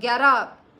11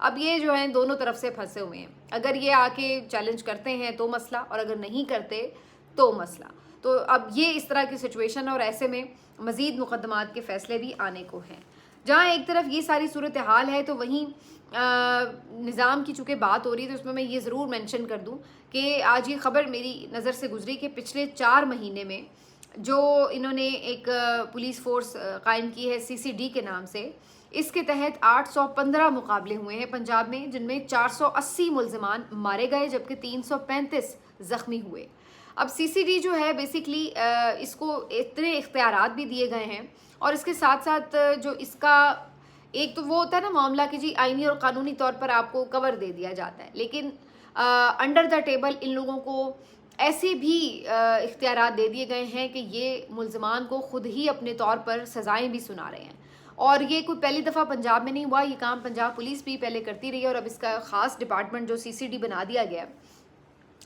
اب یہ جو ہیں دونوں طرف سے پھنسے ہوئے ہیں. اگر یہ آ کے چیلنج کرتے ہیں تو مسئلہ, اور اگر نہیں کرتے تو مسئلہ. تو اب یہ اس طرح کی سچویشن ہے, اور ایسے میں مزید مقدمات کے فیصلے بھی آنے کو ہیں. جہاں ایک طرف یہ ساری صورتحال ہے تو وہیں نظام کی چونکہ بات ہو رہی ہے تو اس میں یہ ضرور مینشن کر دوں کہ آج یہ خبر میری نظر سے گزری کہ پچھلے 4 مہینے میں جو انہوں نے ایک پولیس فورس قائم کی ہے CCD کے نام سے, اس کے تحت 815 مقابلے ہوئے ہیں پنجاب میں, جن میں 480 ملزمان مارے گئے جبکہ 335 زخمی ہوئے. اب CCD جو ہے بیسیکلی اس کو اتنے اختیارات بھی دیے گئے ہیں, اور اس کے ساتھ ساتھ جو اس کا ایک تو وہ ہوتا ہے نا معاملہ کہ جی آئینی اور قانونی طور پر آپ کو کور دے دیا جاتا ہے, لیکن انڈر دا ٹیبل ان لوگوں کو ایسے بھی اختیارات دے دیے گئے ہیں کہ یہ ملزمان کو خود ہی اپنے طور پر سزائیں بھی سنا رہے ہیں. اور یہ کوئی پہلی دفعہ پنجاب میں نہیں ہوا, یہ کام پنجاب پولیس بھی پہلے کرتی رہی ہے, اور اب اس کا خاص ڈپارٹمنٹ جو CCD بنا دیا گیا ہے,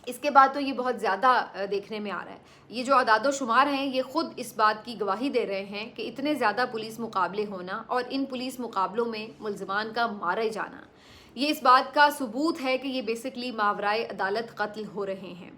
اس کے بعد تو یہ بہت زیادہ دیکھنے میں آ رہا ہے. یہ جو اعداد و شمار ہیں یہ خود اس بات کی گواہی دے رہے ہیں کہ اتنے زیادہ پولیس مقابلے ہونا اور ان پولیس مقابلوں میں ملزمان کا مارے جانا, یہ اس بات کا ثبوت ہے کہ یہ بیسکلی ماورائے عدالت قتل ہو رہے ہیں.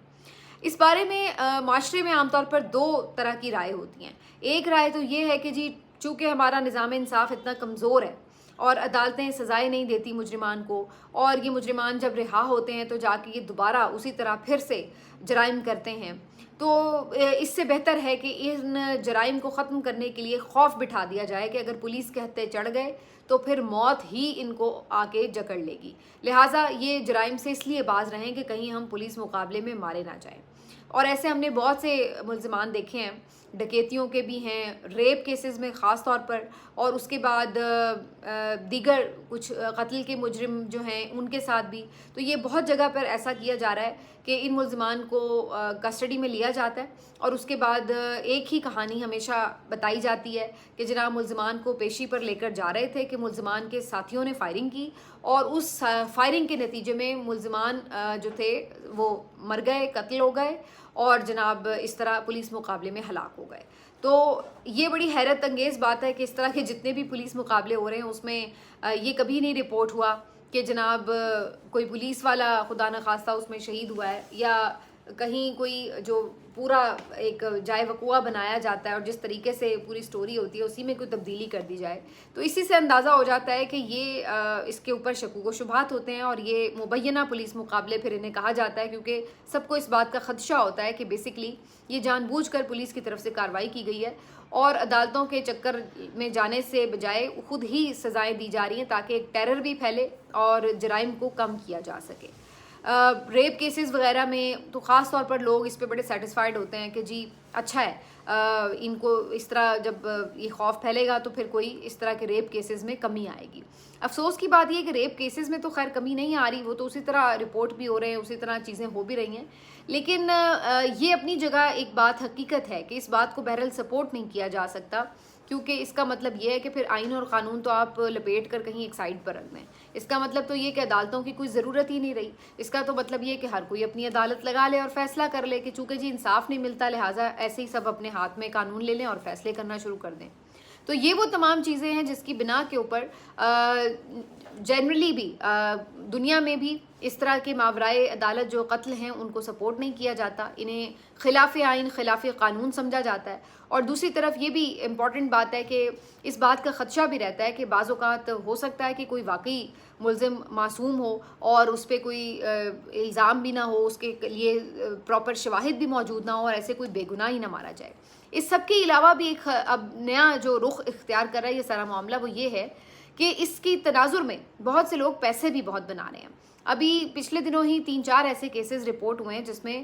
اس بارے میں معاشرے میں عام طور پر 2 طرح کی رائے ہوتی ہیں. ایک رائے تو یہ ہے کہ جی چونکہ ہمارا نظام انصاف اتنا کمزور ہے اور عدالتیں سزائیں نہیں دیتی مجرمان کو, اور یہ مجرمان جب رہا ہوتے ہیں تو جا کے یہ دوبارہ اسی طرح پھر سے جرائم کرتے ہیں, تو اس سے بہتر ہے کہ ان جرائم کو ختم کرنے کے لیے خوف بٹھا دیا جائے کہ اگر پولیس کے ہتھے چڑھ گئے تو پھر موت ہی ان کو آ کے جکڑ لے گی, لہٰذا یہ جرائم سے اس لیے باز رہیں کہ کہیں ہم پولیس مقابلے میں مارے نہ جائیں. اور ایسے ہم نے بہت سے ملزمان دیکھے ہیں, ڈکیتیوں کے بھی ہیں, ریپ کیسز میں خاص طور پر, اور اس کے بعد دیگر کچھ قتل کے مجرم جو ہیں ان کے ساتھ بھی. تو یہ بہت جگہ پر ایسا کیا جا رہا ہے کہ ان ملزمان کو کسٹڈی میں لیا جاتا ہے, اور اس کے بعد ایک ہی کہانی ہمیشہ بتائی جاتی ہے کہ جناب ملزمان کو پیشی پر لے کر جا رہے تھے کہ ملزمان کے ساتھیوں نے فائرنگ کی, اور اس فائرنگ کے نتیجے میں ملزمان جو تھے وہ مر گئے, قتل ہو گئے, اور جناب اس طرح پولیس مقابلے میں ہلاک ہو گئے. تو یہ بڑی حیرت انگیز بات ہے کہ اس طرح کے جتنے بھی پولیس مقابلے ہو رہے ہیں اس میں یہ کبھی نہیں رپورٹ ہوا کہ جناب کوئی پولیس والا خدا نخواستہ اس میں شہید ہوا ہے, یا کہیں کوئی جو پورا ایک جائے وقوع بنایا جاتا ہے اور جس طریقے سے پوری سٹوری ہوتی ہے اسی میں کوئی تبدیلی کر دی جائے. تو اسی سے اندازہ ہو جاتا ہے کہ یہ اس کے اوپر شکوک و شبہات ہوتے ہیں, اور یہ مبینہ پولیس مقابلے پھر انہیں کہا جاتا ہے کیونکہ سب کو اس بات کا خدشہ ہوتا ہے کہ بیسکلی یہ جان بوجھ کر پولیس کی طرف سے کارروائی کی گئی ہے, اور عدالتوں کے چکر میں جانے سے بجائے خود ہی سزائیں دی جا رہی ہیں تاکہ ایک ٹیرر بھی پھیلے اور جرائم کو کم کیا جا سکے. ریپ کیسز وغیرہ میں تو خاص طور پر لوگ اس پہ بڑے سیٹسفائیڈ ہوتے ہیں کہ جی اچھا ہے, ان کو اس طرح جب یہ خوف پھیلے گا تو پھر کوئی اس طرح کے ریپ کیسز میں کمی آئے گی. افسوس کی بات یہ کہ ریپ کیسز میں تو خیر کمی نہیں آ رہی, وہ تو اسی طرح رپورٹ بھی ہو رہے ہیں, اسی طرح چیزیں ہو بھی رہی ہیں, لیکن یہ اپنی جگہ ایک بات حقیقت ہے کہ اس بات کو بہرحال سپورٹ نہیں کیا جا سکتا, کیونکہ اس کا مطلب یہ ہے کہ پھر آئین اور قانون تو آپ لپیٹ کر کہیں ایک سائڈ پر رکھ دیں. اس کا مطلب تو یہ کہ عدالتوں کی کوئی ضرورت ہی نہیں رہی. اس کا تو مطلب یہ کہ ہر کوئی اپنی عدالت لگا لے اور فیصلہ کر لے کہ چونکہ جی انصاف نہیں ملتا لہٰذا ایسے ہی سب اپنے ہاتھ میں قانون لے لیں اور فیصلے کرنا شروع کر دیں. تو یہ وہ تمام چیزیں ہیں جس کی بنا کے اوپر جنرلی بھی دنیا میں بھی اس طرح کے ماورائے عدالت جو قتل ہیں ان کو سپورٹ نہیں کیا جاتا, انہیں خلاف آئین خلاف قانون سمجھا جاتا ہے. اور دوسری طرف یہ بھی امپورٹنٹ بات ہے کہ اس بات کا خدشہ بھی رہتا ہے کہ بعض اوقات ہو سکتا ہے کہ کوئی واقعی ملزم معصوم ہو اور اس پہ کوئی الزام بھی نہ ہو, اس کے لیے پراپر شواہد بھی موجود نہ ہو, اور ایسے کوئی بے گناہ ہی نہ مارا جائے. اس سب کے علاوہ بھی ایک اب نیا جو رخ اختیار کر رہا ہے یہ سارا معاملہ وہ یہ ہے کہ اس کی تناظر میں بہت سے لوگ پیسے بھی بہت بنا رہے ہیں. ابھی پچھلے دنوں ہی 3-4 ایسے کیسز رپورٹ ہوئے ہیں جس میں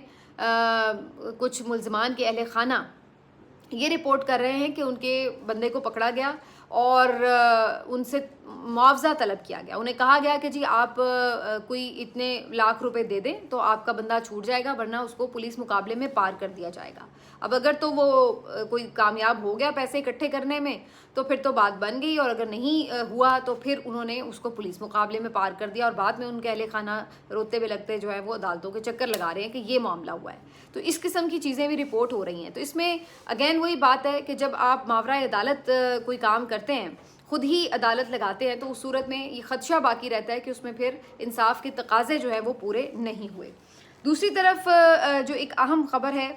کچھ ملزمان کے اہل خانہ یہ رپورٹ کر رہے ہیں کہ ان کے بندے کو پکڑا گیا اور ان سے معاوضہ طلب کیا گیا. انہیں کہا گیا کہ جی آپ کوئی اتنے لاکھ روپے دے دیں تو آپ کا بندہ چھوٹ جائے گا, ورنہ اس کو پولیس مقابلے میں پار کر دیا جائے گا. اب اگر تو وہ کوئی کامیاب ہو گیا پیسے اکٹھے کرنے میں تو پھر تو بات بن گئی, اور اگر نہیں ہوا تو پھر انہوں نے اس کو پولیس مقابلے میں پار کر دیا, اور بعد میں ان کے اہل خانہ روتے ہوئے لگتے جو ہے وہ عدالتوں کے چکر لگا رہے ہیں کہ یہ معاملہ ہوا ہے. تو اس قسم کی چیزیں بھی رپورٹ ہو رہی ہیں. تو اس میں اگین وہی بات ہے کہ جب آپ ماورائے عدالت کوئی کام کرتے ہیں, خود ہی عدالت لگاتے ہیں تو اس صورت میں یہ خدشہ باقی رہتا ہے کہ اس میں پھر انصاف کے تقاضے جو ہے وہ پورے نہیں ہوئے۔ دوسری طرف جو ایک اہم خبر ہے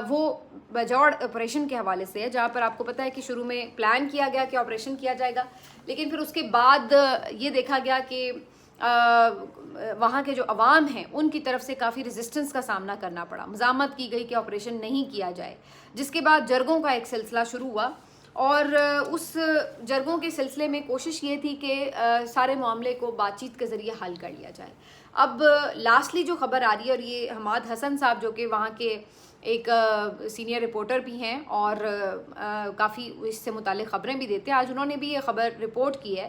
وہ بجوڑ آپریشن کے حوالے سے ہے، جہاں پر آپ کو پتہ ہے کہ شروع میں پلان کیا گیا کہ آپریشن کیا جائے گا، لیکن پھر اس کے بعد یہ دیکھا گیا کہ وہاں کے جو عوام ہیں ان کی طرف سے کافی ریزسٹنس کا سامنا کرنا پڑا، مزاحمت کی گئی کہ آپریشن نہیں کیا جائے، جس کے بعد جرگوں کا ایک سلسلہ شروع ہوا، اور اس جرگوں کے سلسلے میں کوشش یہ تھی کہ سارے معاملے کو بات چیت کے ذریعے حل کر لیا جائے۔ اب لاسٹلی جو خبر آ رہی ہے، اور یہ حماد حسن صاحب جو کہ وہاں کے ایک سینئر رپورٹر بھی ہیں اور کافی اس سے متعلق خبریں بھی دیتے ہیں، آج انہوں نے بھی یہ خبر رپورٹ کی ہے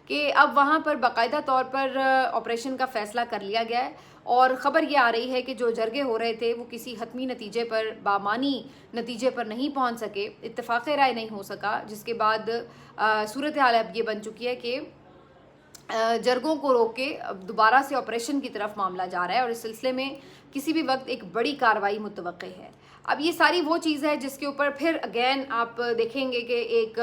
کہ اب وہاں پر باقاعدہ طور پر آپریشن کا فیصلہ کر لیا گیا ہے، اور خبر یہ آ رہی ہے کہ جو جرگے ہو رہے تھے وہ کسی حتمی نتیجے پر، بامانی نتیجے پر نہیں پہنچ سکے، اتفاق رائے نہیں ہو سکا، جس کے بعد صورتحال اب یہ بن چکی ہے کہ جرگوں کو روک کے اب دوبارہ سے آپریشن کی طرف معاملہ جا رہا ہے، اور اس سلسلے میں کسی بھی وقت ایک بڑی کارروائی متوقع ہے۔ اب یہ ساری وہ چیز ہے جس کے اوپر پھر اگین آپ دیکھیں گے کہ ایک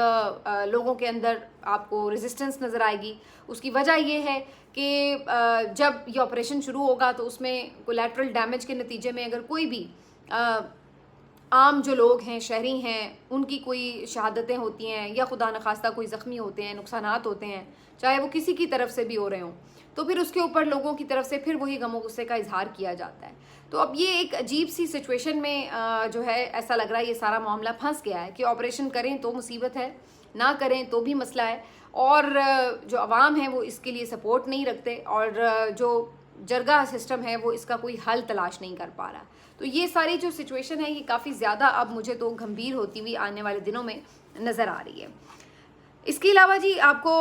لوگوں کے اندر آپ کو ریزسٹنس نظر آئے گی۔ اس کی وجہ یہ ہے کہ جب یہ آپریشن شروع ہوگا تو اس میں کولیٹرل ڈیمیج کے نتیجے میں اگر کوئی بھی عام جو لوگ ہیں، شہری ہیں، ان کی کوئی شہادتیں ہوتی ہیں یا خدا نخواستہ کوئی زخمی ہوتے ہیں، نقصانات ہوتے ہیں، چاہے وہ کسی کی طرف سے بھی ہو رہے ہوں، تو پھر اس کے اوپر لوگوں کی طرف سے پھر وہی غم و غصے کا اظہار کیا جاتا ہے۔ تو اب یہ ایک عجیب سی سچویشن میں جو ہے ایسا لگ رہا ہے یہ سارا معاملہ پھنس گیا ہے کہ آپریشن کریں تو مصیبت ہے، نہ کریں تو بھی مسئلہ ہے، اور جو عوام ہیں وہ اس کے لیے سپورٹ نہیں رکھتے، اور جو جرگہ سسٹم ہے وہ اس کا کوئی حل تلاش نہیں کر پا رہا۔ تو یہ ساری جو سچویشن ہے یہ کافی زیادہ اب مجھے تو گھمبیر ہوتی ہوئی آنے والے دنوں میں نظر آ رہی ہے۔ اس کے علاوہ جی آپ کو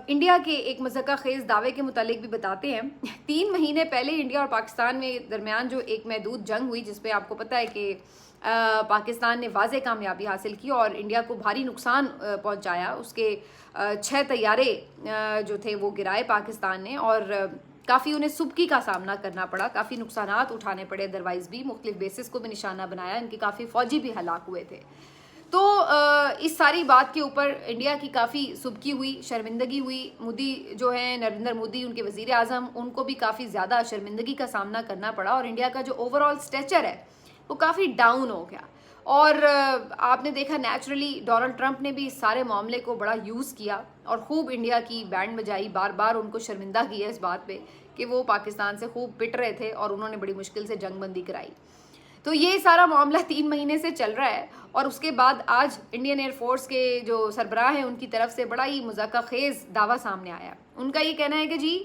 انڈیا کے ایک مضحکہ خیز دعوے کے متعلق بھی بتاتے ہیں۔ 3 مہینے پہلے انڈیا اور پاکستان میں درمیان جو ایک محدود جنگ ہوئی، جس پہ آپ کو پتہ ہے کہ پاکستان نے واضح کامیابی حاصل کی اور انڈیا کو بھاری نقصان پہنچایا، اس کے 6 طیارے جو تھے وہ گرائے پاکستان نے، اور کافی انہیں سبکی کا سامنا کرنا پڑا، کافی نقصانات اٹھانے پڑے، ادروائز بھی مختلف بیسز کو بھی نشانہ بنایا، ان کے کافی فوجی بھی ہلاک ہوئے تھے۔ تو اس ساری بات کے اوپر انڈیا کی کافی سبکی ہوئی، شرمندگی ہوئی، مودی جو ہیں نریندر مودی ان کے وزیر اعظم، ان کو بھی کافی زیادہ شرمندگی کا سامنا کرنا پڑا، اور انڈیا کا جو اوور آل اسٹیچر ہے وہ کافی ڈاؤن ہو گیا۔ اور آپ نے دیکھا نیچرلی ڈونلڈ ٹرمپ نے بھی اس سارے معاملے کو بڑا یوز کیا اور خوب انڈیا کی بینڈ بجائی، بار بار ان کو شرمندہ کیا اس بات پہ کہ وہ پاکستان سے خوب پٹ رہے تھے اور انہوں نے بڑی مشکل سے جنگ بندی کرائی۔ تو یہ سارا معاملہ 3 مہینے سے چل رہا ہے، اور اس کے بعد آج انڈین ایئر فورس کے جو سربراہ ہیں ان کی طرف سے بڑا ہی مضحکہ خیز دعویٰ سامنے آیا۔ ان کا یہ کہنا ہے کہ جی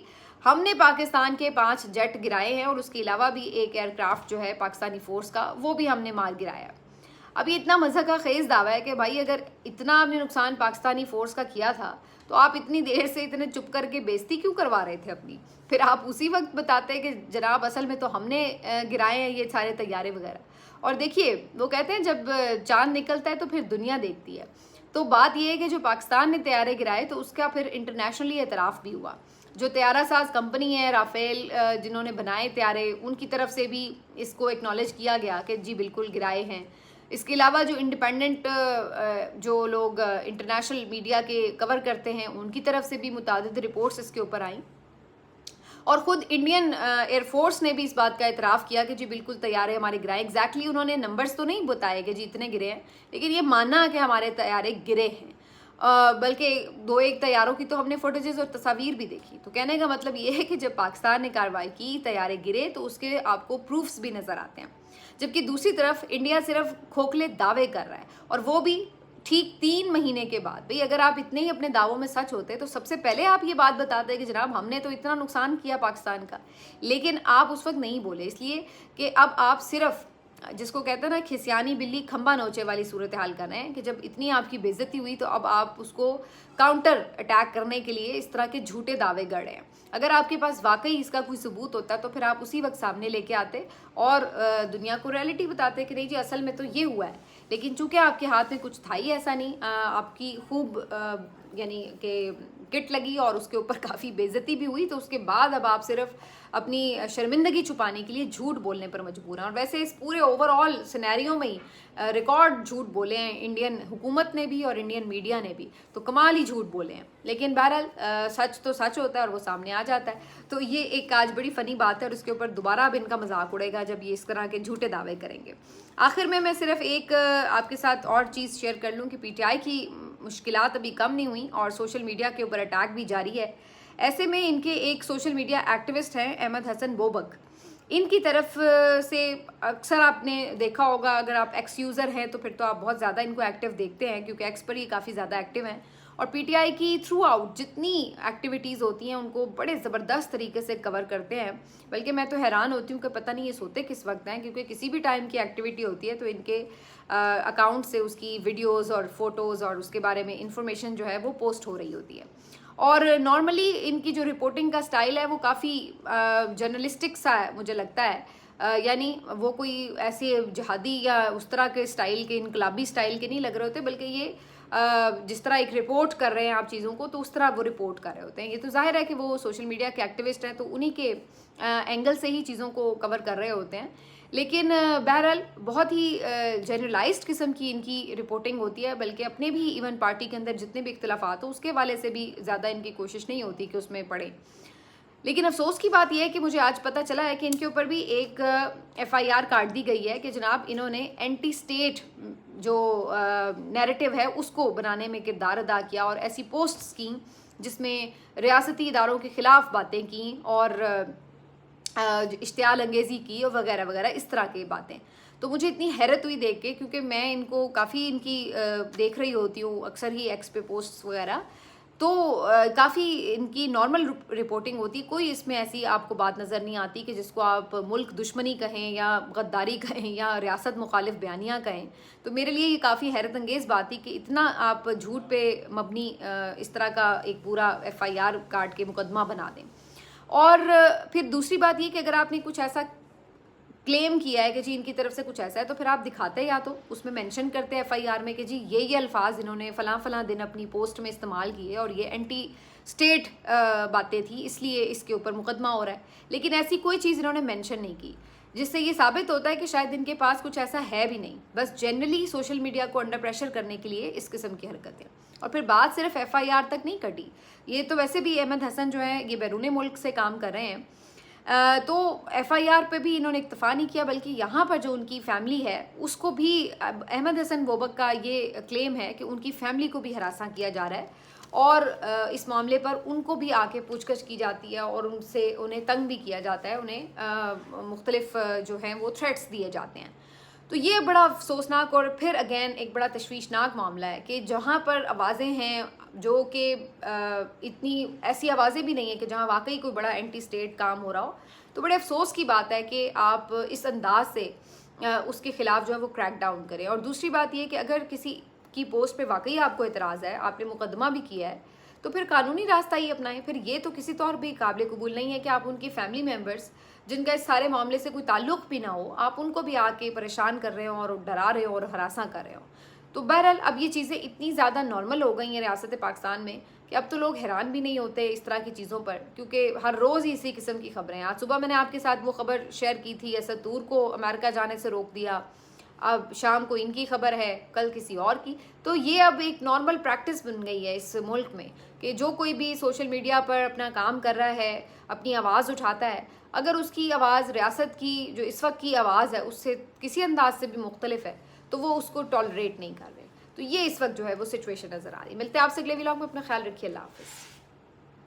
ہم نے پاکستان کے 5 جیٹ گرائے ہیں، اور اس کے علاوہ بھی ایک ایئر کرافٹ جو ہے پاکستانی فورس کا وہ بھی ہم نے مار گرایا۔ اب یہ اتنا مضحکہ خیز دعویٰ ہے کہ بھائی اگر اتنا آپ نے نقصان پاکستانی فورس کا کیا تھا تو آپ اتنی دیر سے اتنے چپ کر کے بےزتی کیوں کروا رہے تھے اپنی؟ پھر آپ اسی وقت بتاتے کہ جناب اصل میں تو ہم نے گرائے ہیں یہ سارے طیارے وغیرہ۔ اور دیکھیے وہ کہتے ہیں جب چاند نکلتا ہے تو پھر دنیا دیکھتی ہے، تو بات یہ ہے کہ جو پاکستان نے طیارے گرائے تو اس کا پھر انٹرنیشنلی اعتراف بھی ہوا۔ جو طیارہ ساز کمپنی ہے رافیل جنہوں نے بنائے طیارے، ان کی طرف سے بھی اس کو ایکنالج کیا گیا کہ جی بالکل گرائے ہیں۔ اس کے علاوہ جو انڈیپینڈنٹ جو لوگ انٹرنیشنل میڈیا کے کور کرتے ہیں ان کی طرف سے بھی متعدد رپورٹس اس کے اوپر آئیں، اور خود انڈین ایئر فورس نے بھی اس بات کا اعتراف کیا کہ جی بالکل طیارے ہمارے گرائے۔ ایگزیکٹلی انہوں نے نمبرز تو نہیں بتائے کہ جی اتنے گرے ہیں، لیکن یہ ماننا کہ ہمارے طیارے گرے ہیں، بلکہ 2-1 طیاروں کی تو ہم نے فوٹیجز اور تصاویر بھی دیکھی۔ تو کہنے کا مطلب یہ ہے کہ جب پاکستان نے کارروائی کی، طیارے گرے، تو اس کے آپ کو پروفز بھی نظر آتے ہیں، جبکہ دوسری طرف انڈیا صرف کھوکھلے دعوے کر رہا ہے، اور وہ بھی ٹھیک 3 مہینے کے بعد۔ بھئی اگر آپ اتنے ہی اپنے دعووں میں سچ ہوتے تو سب سے پہلے آپ یہ بات بتاتے کہ جناب ہم نے تو اتنا نقصان کیا پاکستان کا، لیکن آپ اس وقت نہیں بولے، اس لیے کہ اب آپ صرف جس کو کہتے ہیں نا کھسیانی بلی کھمبا نوچے والی صورتحال کر رہے ہیں کہ جب اتنی آپ کی بے عزتی ہوئی تو اب آپ اس کو کاؤنٹر اٹیک کرنے کے لیے اس طرح کے جھوٹے دعوے گڑ رہے ہیں۔ اگر آپ کے پاس واقعی اس کا کوئی ثبوت ہوتا تو پھر آپ اسی وقت سامنے لے کے آتے اور دنیا کو ریئلٹی بتاتے کہ نہیں جی اصل میں تو یہ ہوا ہے، لیکن چونکہ آپ کے ہاتھ میں کچھ تھا ہی ایسا نہیں، آپ کی خوب یعنی کہ کٹ لگی اور اس کے اوپر کافی بے عزتی بھی ہوئی، تو اس کے بعد اب آپ صرف اپنی شرمندگی چھپانے کے لیے جھوٹ بولنے پر مجبور ہیں. اور ویسے اس پورے اوور آل سینیریو میں ہی ریکارڈ جھوٹ بولے ہیں انڈین حکومت نے بھی اور انڈین میڈیا نے بھی، تو کمال ہی جھوٹ بولے ہیں. لیکن بہرحال سچ تو سچ ہوتا ہے اور وہ سامنے آ جاتا ہے. تو یہ ایک آج بڑی فنی بات ہے اور اس کے اوپر دوبارہ اب ان کا مذاق اڑے گا جب یہ اس طرح کے جھوٹے دعوے کریں گے. آخر میں صرف ایک آپ کے ساتھ اور چیز شیئر کر لوں کہ پی ٹی آئی کی مشکلات ابھی کم نہیں ہوئیں اور سوشل میڈیا کے اوپر اٹیک بھی جاری ہے. ایسے میں ان کے ایک سوشل میڈیا ایکٹیوسٹ ہیں احمد حسن بوبک، ان کی طرف سے اکثر آپ نے دیکھا ہوگا، اگر آپ ایکس یوزر ہیں تو پھر تو آپ بہت زیادہ ان کو ایکٹیو دیکھتے ہیں کیونکہ ایکس پر یہ کافی زیادہ ایکٹیو ہیں، اور پی ٹی آئی کی تھرو آؤٹ جتنی ایکٹیویٹیز ہوتی ہیں ان کو بڑے زبردست طریقے سے کور کرتے ہیں. بلکہ میں تو حیران ہوتی ہوں کہ پتہ نہیں یہ سوتے کس وقت ہیں، کیونکہ کسی بھی ٹائم کی ایکٹیویٹی ہوتی ہے تو ان کے اکاؤنٹ سے اس کی ویڈیوز اور فوٹوز اور اس کے بارے میں انفارمیشن جو ہے وہ پوسٹ ہو رہی ہوتی ہے. اور نارملی ان کی جو رپورٹنگ کا سٹائل ہے وہ کافی جرنلسٹک سا ہے مجھے لگتا ہے، یعنی وہ کوئی ایسے جہادی یا اس طرح کے سٹائل کے انقلابی سٹائل کے نہیں لگ رہے ہوتے، بلکہ یہ جس طرح ایک رپورٹ کر رہے ہیں آپ چیزوں کو تو اس طرح وہ رپورٹ کر رہے ہوتے ہیں. یہ تو ظاہر ہے کہ وہ سوشل میڈیا کے ایکٹیوسٹ ہیں تو انہی کے اینگل سے ہی چیزوں کو کور کر رہے ہوتے ہیں. لیکن بہرحال بہت ہی جنرلائزڈ قسم کی ان کی رپورٹنگ ہوتی ہے، بلکہ اپنے بھی ایون پارٹی کے اندر جتنے بھی اختلافات ہوں اس کے حوالے سے بھی زیادہ ان کی کوشش نہیں ہوتی کہ اس میں پڑھیں. لیکن افسوس کی بات یہ ہے کہ مجھے آج پتہ چلا ہے کہ ان کے اوپر بھی ایک ایف آئی آر کاٹ دی گئی ہے کہ جناب انہوں نے اینٹی اسٹیٹ جو نیریٹو ہے اس کو بنانے میں کردار ادا کیا اور ایسی پوسٹس کیں جس میں ریاستی اداروں کے خلاف باتیں کیں اور اشتعال انگیزی کی اور وغیرہ وغیرہ اس طرح کی باتیں. تو مجھے اتنی حیرت ہوئی دیکھ کے، کیونکہ میں ان کو کافی ان کی دیکھ رہی ہوتی ہوں اکثر ہی ایکس پہ پوسٹس وغیرہ، تو کافی ان کی نارمل رپورٹنگ ہوتی، کوئی اس میں ایسی آپ کو بات نظر نہیں آتی کہ جس کو آپ ملک دشمنی کہیں یا غداری کہیں یا ریاست مخالف بیانیاں کہیں. تو میرے لیے یہ کافی حیرت انگیز بات تھی کہ اتنا آپ جھوٹ پہ مبنی اس طرح کا ایک پورا ایف آئی آر کاٹ کے مقدمہ بنا دیں. اور پھر دوسری بات یہ کہ اگر آپ نے کچھ ایسا کلیم کیا ہے کہ جی ان کی طرف سے کچھ ایسا ہے تو پھر آپ دکھاتے یا تو اس میں مینشن کرتے ایف آئی آر میں کہ جی یہ الفاظ انہوں نے فلاں فلاں دن اپنی پوسٹ میں استعمال کیے اور یہ اینٹی اسٹیٹ باتیں تھیں اس لیے اس کے اوپر مقدمہ ہو رہا ہے. لیکن ایسی کوئی چیز انہوں نے مینشن نہیں کی، جس سے یہ ثابت ہوتا ہے کہ شاید ان کے پاس کچھ ایسا ہے بھی نہیں، بس جنرلی سوشل میڈیا کو انڈر پریشر کرنے کے لیے اس قسم کی حرکتیں. اور پھر بات صرف ایف آئی آر تک نہیں کٹی، یہ تو ویسے بھی احمد حسن جو ہیں یہ بیرون ملک سے کام کر رہے ہیں، تو ایف آئی آر پہ بھی انہوں نے اکتفا نہیں کیا بلکہ یہاں پر جو ان کی فیملی ہے اس کو بھی، احمد حسن بوبک کا یہ کلیم ہے کہ ان کی فیملی کو بھی ہراساں کیا جا رہا ہے اور اس معاملے پر ان کو بھی آ کے پوچھ گچھ کی جاتی ہے اور ان سے انہیں تنگ بھی کیا جاتا ہے، انہیں مختلف جو ہیں وہ تھریٹس دیے جاتے ہیں. تو یہ بڑا افسوسناک اور پھر اگین ایک بڑا تشویشناک معاملہ ہے کہ جہاں پر آوازیں ہیں جو کہ اتنی ایسی آوازیں بھی نہیں ہیں کہ جہاں واقعی کوئی بڑا اینٹی اسٹیٹ کام ہو رہا ہو، تو بڑے افسوس کی بات ہے کہ آپ اس انداز سے اس کے خلاف جو ہے وہ کریک ڈاؤن کریں. اور دوسری بات یہ کہ اگر کسی کی پوسٹ پہ واقعی آپ کو اعتراض ہے، آپ نے مقدمہ بھی کیا ہے، تو پھر قانونی راستہ ہی اپنائیں. پھر یہ تو کسی طور بھی قابل قبول نہیں ہے کہ آپ ان کی فیملی ممبرس جن کا اس سارے معاملے سے کوئی تعلق بھی نہ ہو، آپ ان کو بھی آ کے پریشان کر رہے ہوں اور ڈرا رہے ہوں اور ہراساں کر رہے ہوں. تو بہرحال اب یہ چیزیں اتنی زیادہ نارمل ہو گئی ہیں ریاست پاکستان میں کہ اب تو لوگ حیران بھی نہیں ہوتے اس طرح کی چیزوں پر، کیونکہ ہر روز ہی اسی قسم کی خبریں ہیں. آج صبح میں نے آپ کے ساتھ وہ خبر شیئر کی تھی، اسد طور کو امریکہ جانے سے روک دیا، اب شام کو ان کی خبر ہے، کل کسی اور کی. تو یہ اب ایک نارمل پریکٹس بن گئی ہے اس ملک میں کہ جو کوئی بھی سوشل میڈیا پر اپنا کام کر رہا ہے، اپنی آواز اٹھاتا ہے، اگر اس کی آواز ریاست کی جو اس وقت کی آواز ہے اس سے کسی انداز سے بھی مختلف ہے تو وہ اس کو ٹالریٹ نہیں کر رہے. تو یہ اس وقت جو ہے وہ سچویشن نظر آ رہی ہے. ملتے ہیں آپ سے اگلے ولاگ میں، اپنا خیال رکھیے، اللہ حافظ.